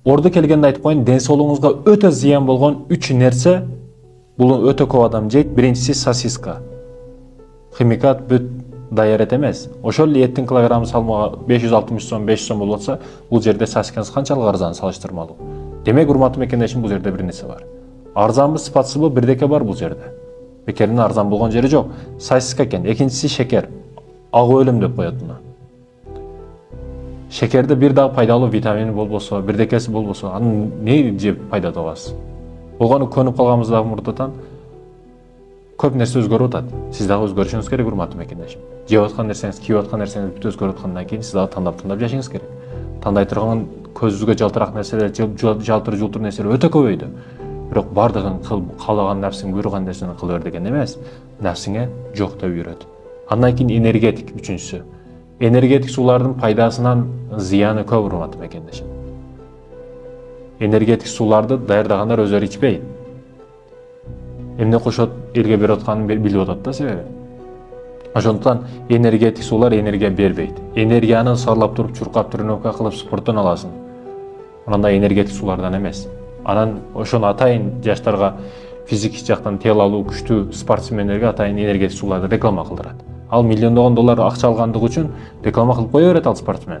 Орду келгенде айтып коеюн, ден соолугуңузга өтө зыян болгон 3 нерсе, бул өтө көп адам жейт. Биринчиси сосиска. Химикат бүт даяр эт эмес. Ошол эле эттин килограмм салмагы 560 сом, 500 сом болуп атса, бул жерде сосисканыз канчалык арзан салыштырмалуу. Демек, урматтуу мекендешим, бул жерде бир нерсе бар. Арзанбы, сыпатсызбы, бирдеке бар бул жерде. Бекердин арзан болгон жери жок. Сосиска экен. Экинчиси шекер. Ак өлүм деп коет муну. Шекерде бир дагы пайдалуу витамини болбосо, бирдекеси болбосо, аны не жеп пайда табасыз? Болгону көнүп калганбыз дагы мурдатан. Көп нерсе өзгөрүп атат. Сиз дагы өзгөрүшүңүз керек, урматтуу мекендешим. Жеп аткан нерсеңиз, кийип аткан нерсеңиз бүт өзгөрүп аткандан кийин сиз дагы тандап жашашыңыз керек. Тандай турган көзүңүзгө жалтырак нерселер, жалтыр нерселер өтө көбөйдү. Бирок бардыгын каалаган нерсең буйруган нерсени кыла бер деген эмес. Нерсеңе жок деп үйрөт. Андан кийин энергетик үчүнчүсү. Энергетик суулардын пайдасынан зыяны көп, урматтуу мекендешим. Энергетик сууларды даярдагандар өздөрү ичпейт. Эмне кошот, элге берип атканын билип атат да себеби. Ошондуктан энергетик суулар энергия бербейт. Энергияны сарлап туруп, чуркап, тренировка кылып, спорттон аласың. Анда энергетик суулардан эмес. Анан ошону атайын жаштарга, физик жактан тел алуу күчтүү спортсмендерге атайын энергетик сууларды реклама кылдырат. Ал миллиондогон доллар акча алгандыгы үчүн реклама кылып кое берет ал спортсмен.